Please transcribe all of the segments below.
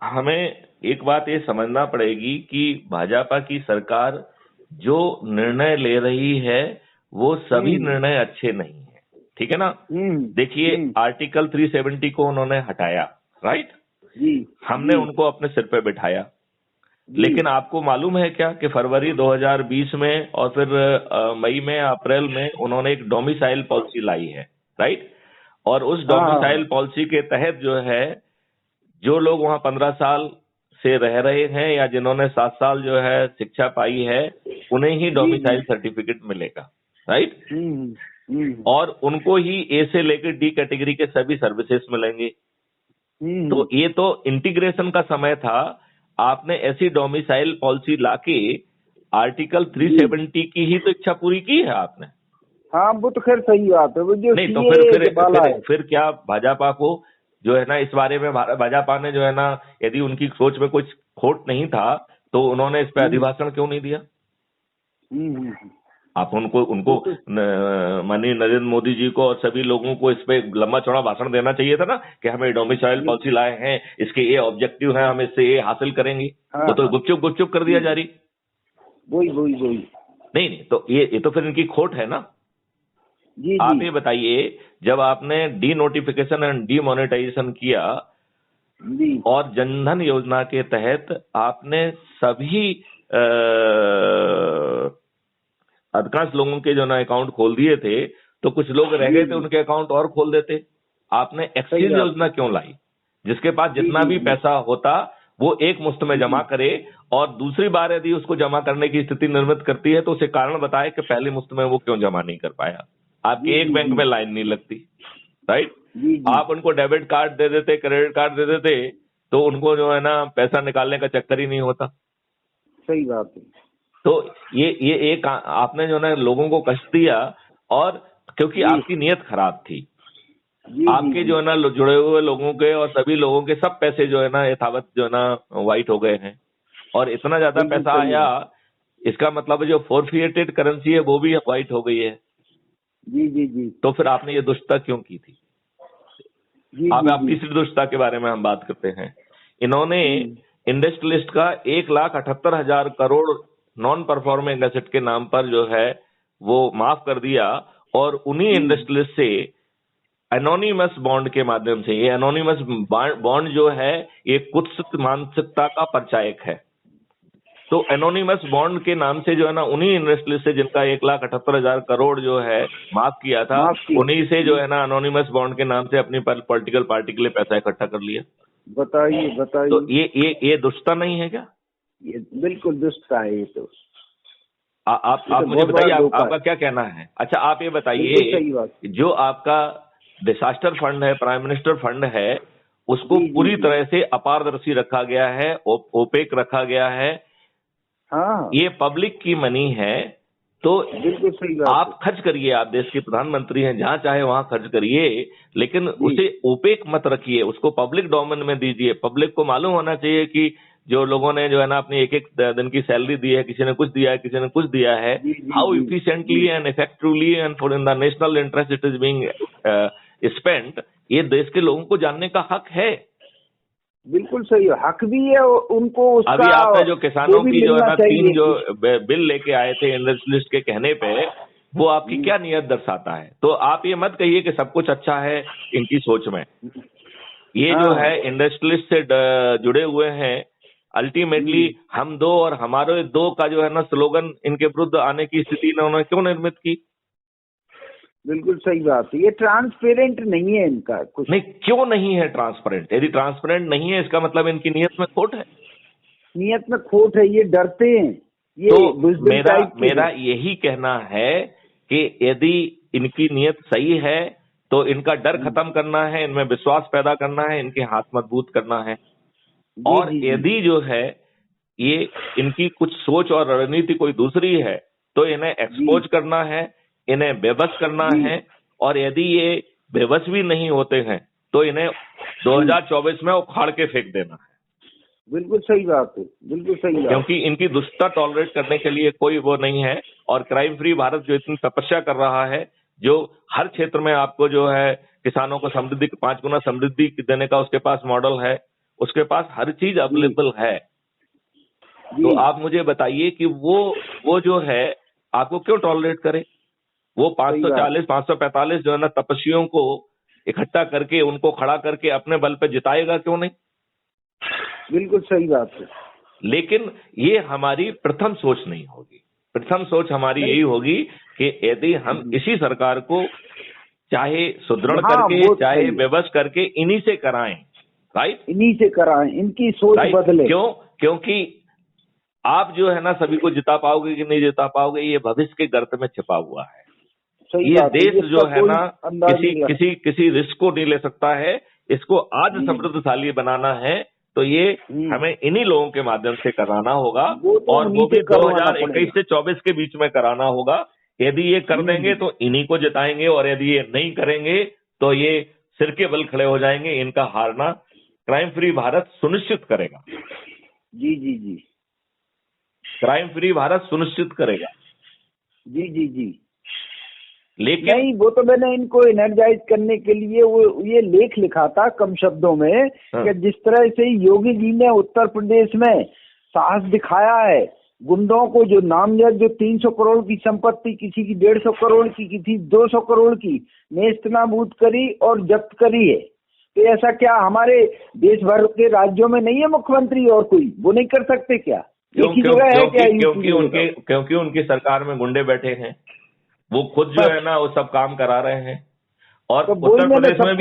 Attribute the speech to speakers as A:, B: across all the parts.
A: हमें एक बात ये समझना पड़ेगी कि भाजपा की सरकार जो निर्णय ले रही है वो सभी निर्णय अच्छे नहीं है, ठीक है ना। देखिए आर्टिकल 370 को उन्होंने हटाया, राइट
B: जी,
A: हमने उनको अपने सिर पे बिठाया। लेकिन आपको मालूम है क्या कि फरवरी 2020 में और फिर मई में अप्रैल में उन्होंने एक डोमिसाइल पॉलिसी लाई है, राइट। और उस डोमिसाइल पॉलिसी के तहत जो है, जो लोग वहां 15 साल से रह रहे हैं या जिन्होंने 7 साल जो है शिक्षा पाई है, उन्हें ही डोमिसाइल सर्टिफिकेट मिलेगा, राइट। और उनको ही ए से लेकर डी कैटेगरी के सभी सर्विसेज मिलेंगे। तो ये तो इंटीग्रेशन का समय था। आपने ऐसी डोमिसाइल पॉलिसी लाके आर्टिकल 370 की ही तो इच्छा पूरी की है आपने।
B: हाँ वो तो खैर सही बात है। वो जो
A: नहीं तो फिर क्या भाजपा को जो है ना इस बारे में, भाजपा ने जो है ना, यदि उनकी सोच में कुछ खोट नहीं था तो उन्होंने इस पे अधिभाषण क्यों नहीं दिया? आप उनको माननीय नरेंद्र मोदी जी को और सभी लोगों को इस पे लंबा चौड़ा भाषण देना चाहिए था ना कि हमें डोमिसाइल पॉलिसी लाए हैं, इसके ये ऑब्जेक्टिव है, हम इससे ये हासिल करेंगे। वो तो गुपचुप कर दिया जारी।
B: वही
A: नहीं तो ये तो फिर इनकी खोट है ना। आप ये बताइए, जब आपने denotification and demonetisation किया और जनधन योजना के तहत आपने सभी अधिकांश लोगों के जो ना अकाउंट खोल दिए थे, तो कुछ लोग रह गए थे, उनके अकाउंट और खोल देते। आपने एक्सचेंज योजना क्यों लाई? जिसके पास जितना भी पैसा होता वो एक मुश्त में जमा करे, और दूसरी बार यदि उसको जमा करने की स्थिति निर्मित करती है तो उसे कारण बताए कि पहली मुश्त में वो क्यों जमा नहीं कर पाया। आपकी एक बैंक में लाइन नहीं लगती, राइट। आप उनको डेबिट कार्ड दे देते, क्रेडिट कार्ड दे देते, तो उनको जो है ना पैसा निकालने का चक्कर ही नहीं होता।
B: सही बात है।
A: तो ये एक आपने जो है लोगों को कष्ट दिया, और क्योंकि आपकी नीयत खराब थी। आपके जो है ना जुड़े हुए लोगों के और सभी लोगों के सब पैसे जो है ना यथावत जो है ना वाइट हो गए हैं, और इतना ज्यादा पैसा आया, इसका मतलब जो फोरफिएटेड करेंसी है वो भी वाइट हो गई है।
B: जी।
A: तो फिर आपने ये दुष्टता क्यों की थी? आप तीसरी दुष्टता के बारे में हम बात करते हैं। इन्होंने इंडस्ट्रियलिस्ट का 1,78,000 करोड़ नॉन परफॉर्मिंग एसेट के नाम पर जो है वो माफ कर दिया, और उन्हीं इंडस्ट्रियलिस्ट से एनोनिमस बॉन्ड के माध्यम से, ये एनोनिमस बॉन्ड जो है ये कुत्सित मानसिकता का परिचायक है। तो एनोनिमस बॉन्ड के नाम से जो है ना उन्हीं इंडस्ट्रियलिस्ट से जिनका 1,78,000 करोड़ जो है माफ किया था, उन्हीं से जो है ना एनोनिमस बॉन्ड के नाम से अपनी पॉलिटिकल पार्टी के लिए पैसा इकट्ठा कर लिया।
B: बताइए
A: तो ये दुष्टता नहीं है क्या?
B: ये बिल्कुल दुष्टता है। ये तो
A: आप मुझे बताइए, आपका क्या कहना है? अच्छा आप ये बताइए, जो आपका डिजास्टर फंड है, प्राइम मिनिस्टर फंड है, उसको पूरी तरह से अपारदर्शी रखा गया है, ओपेक रखा गया है।
B: हाँ,
A: ये पब्लिक की मनी है, तो
B: बिल्कुल सही बात।
A: आप खर्च करिए, आप देश के प्रधानमंत्री हैं, जहां चाहे वहां खर्च करिए, लेकिन उसे ओपेक मत रखिए, उसको पब्लिक डोमेन में दीजिए। पब्लिक को मालूम होना चाहिए कि जो लोगों ने जो है ना अपनी एक दिन की सैलरी दी है, किसी ने कुछ दिया है, किसी ने कुछ दिया है, how efficiently and effectively and for in the national interest it is being spent, ये देश के लोगों को जानने का हक है।
B: बिल्कुल सही है, हक भी है उनको उसका।
A: अभी आपने जो किसानों की जो है ना 3 जो बिल लेके आए थे इंडस्ट्रियलिस्ट के कहने पे, वो आपकी क्या नीयत दर्शाता है? तो आप ये मत कहिए कि सब कुछ अच्छा है इनकी सोच में। ये जो है इंडस्ट्रियलिस्ट से जुड़े हुए हैं, अल्टीमेटली हम दो और हमारे दो का जो है ना स्लोगन इनके विरुद्ध आने की स्थिति इन्होंने क्यों निर्मित की?
B: बिल्कुल सही बात है। ये ट्रांसपेरेंट नहीं है इनका कुछ।
A: नहीं, क्यों नहीं है ट्रांसपेरेंट? यदि ट्रांसपेरेंट नहीं है इसका मतलब इनकी नीयत में खोट है।
B: नीयत में खोट है, ये डरते हैं। ये
A: तो मेरा यही कहना है कि यदि इनकी नीयत सही है तो इनका डर खत्म करना है, इनमें विश्वास पैदा करना है, इनके हाथ मजबूत करना है। और यदि जो है ये इनकी कुछ सोच और रणनीति कोई दूसरी है तो इन्हें एक्सपोज करना है, इन्हें बेबस करना है। और यदि ये बेबस भी नहीं होते हैं तो इन्हें 2024 में उखाड़ के फेंक देना है।
B: बिल्कुल सही बात है, बिल्कुल सही बात।
A: क्योंकि इनकी दुष्टता टॉलरेट करने के लिए कोई वो नहीं है। और क्राइम फ्री भारत जो इतनी तपस्या कर रहा है, जो हर क्षेत्र में आपको जो है किसानों को समृद्धि 5 गुना समृद्धि देने का उसके पास मॉडल है, उसके पास हर चीज अवेलेबल है।
B: जी
A: तो आप मुझे बताइए कि वो जो है आपको क्यों टॉलरेट करे? वो
B: सही बात।
A: 540 545 जो है ना तपस्वियों को इकट्ठा करके उनको खड़ा करके अपने बल पे जिताएगा क्यों नहीं?
B: बिल्कुल सही बात है।
A: लेकिन ये हमारी प्रथम सोच नहीं होगी। प्रथम सोच हमारी यही होगी कि यदि हम इसी सरकार को चाहे सुदृढ़
B: हाँ,
A: करके
B: वो
A: चाहे
B: सही है।
A: विवश करके इन्हीं से कराएं, राइट?
B: इन्हीं से कराएं, इनकी सोच
A: राइट?
B: बदले।
A: क्यों? क्योंकि आप जो है ना सभी को जिता पाओगे कि नहीं जिता पाओगे, ये भविष्य के गर्त में छिपा हुआ है।
B: सही
A: ये
B: बात है,
A: देश जो
B: इसका
A: है
B: कोई
A: ना
B: अंदाज
A: किसी
B: नहीं लगा।
A: किसी किसी रिस्क को नहीं ले सकता है। इसको आज
B: जी।
A: समृद्धशाली बनाना है तो ये हमें इन्हीं लोगों के माध्यम से कराना होगा,
B: वो तो
A: और
B: उन्हीं
A: वो
B: से
A: भी
B: करवाना
A: 2021
B: पड़ेगा।
A: से 24 के बीच में कराना होगा। यदि ये कर देंगे तो इन्हीं को जिताएंगे, और यदि ये नहीं करेंगे तो ये सिर के बल खड़े हो जाएंगे। इनका हारना क्राइम फ्री भारत सुनिश्चित करेगा।
B: जी जी जी
A: क्राइम फ्री भारत सुनिश्चित करेगा।
B: जी जी जी
A: लेकिन
B: नहीं, वो तो मैंने इनको एनर्जाइज करने के लिए वो ये लेख लिखा था कम शब्दों में कि जिस तरह से योगी जी ने उत्तर प्रदेश में साहस दिखाया है, गुंडों को जो नामजद जो 300 करोड़ की संपत्ति, किसी की 150 करोड़ की, किसी 200 करोड़ की नेस्तनाबूद करी और जब्त करी है। तो ऐसा क्या हमारे देश भर के राज्यों में नहीं है मुख्यमंत्री और कोई? वो नहीं कर सकते क्या? एक ही जगह है क्या?
A: क्योंकि उनकी सरकार में गुंडे बैठे हैं, वो खुद जो है ना वो सब काम करा रहे हैं। और
B: तो
A: उत्तर प्रदेश में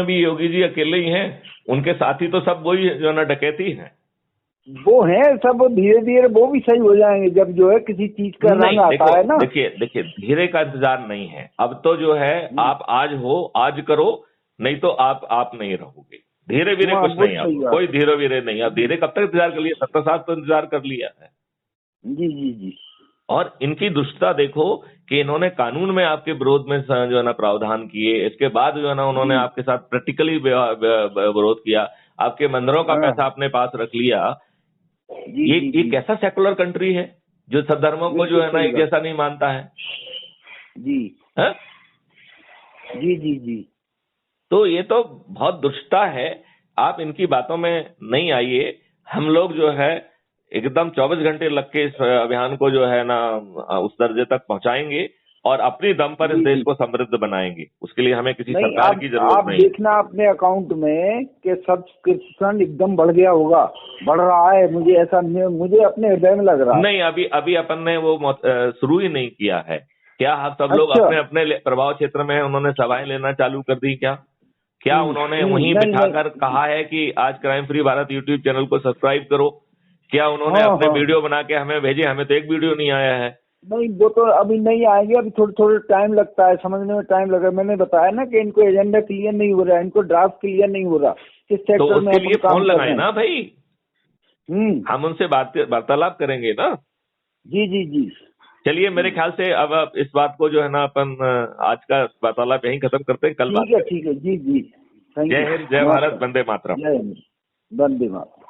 A: भी योगी जी अकेले ही हैं, उनके साथी तो सब वही जो है ना डकैती हैं।
B: वो हैं सब, धीरे धीरे वो भी सही हो जाएंगे जब जो है किसी चीज का रंग आता है ना।
A: देखिए धीरे का इंतजार नहीं है। अब तो जो है आप आज हो, आज करो, नहीं तो आप नहीं रहोगे। धीरे धीरे कुछ नहीं, आप कोई धीरे धीरे नहीं। आप धीरे कब तक इंतजार कर लिया? 70 साल तो इंतजार कर लिया है।
B: जी जी जी
A: और इनकी दुष्टता देखो कि इन्होंने कानून में आपके विरोध में जो है ना प्रावधान किए, इसके बाद जो है ना उन्होंने आपके साथ प्रैक्टिकली विरोध किया, आपके मंदिरों का पैसा अपने पास रख लिया। ये कैसा सेकुलर कंट्री है जो सब धर्मों को जो है ना एक जैसा नहीं मानता है?
B: जी
A: है?
B: जी जी जी
A: तो ये तो बहुत दुष्टता है। आप इनकी बातों में नहीं आइए। हम लोग जो है एकदम 24 घंटे लग के इस अभियान को जो है ना उस दर्जे तक पहुंचाएंगे और अपनी दम पर इस देश को समृद्ध बनाएंगे। उसके लिए हमें किसी सरकार की जरूरत नहीं।
B: आप देखना अपने अकाउंट में कि सब्सक्रिप्शन एकदम बढ़ गया होगा, बढ़ रहा है। मुझे अपने हृदय में लग रहा है।
A: नहीं, अभी अपन ने वो शुरू ही नहीं किया है। क्या आप सब लोग अपने अपने प्रभाव क्षेत्र में उन्होंने सभाएं लेना चालू कर दी? क्या उन्होंने वहीं बिठाकर कहा है कि आज crime free Bharat YouTube channel को सब्सक्राइब करो? क्या उन्होंने अपने वीडियो बना के हमें भेजे? हमें तो एक वीडियो नहीं आया है।
B: नहीं, वो तो अभी नहीं आएंगे, अभी थोड़ा टाइम लगता है, समझने में टाइम लगा। मैंने बताया ना कि इनको एजेंडा क्लियर नहीं हो रहा है, इनको ड्राफ्ट क्लियर नहीं हो रहा किस सेक्टर में।
A: उसके लिए फोन लगाए ना भाई, हम उनसे वार्तालाप करेंगे ना।
B: जी जी जी
A: चलिए, मेरे ख्याल से अब इस बात को जो है ना अपन आज का वार्तालाप यहीं खत्म करते हैं। कल बात
B: ठीक है। जी जी,
A: जय हिंद, जय भारत, वंदे मातरम।
B: जय हिंद, वंदे मातरम।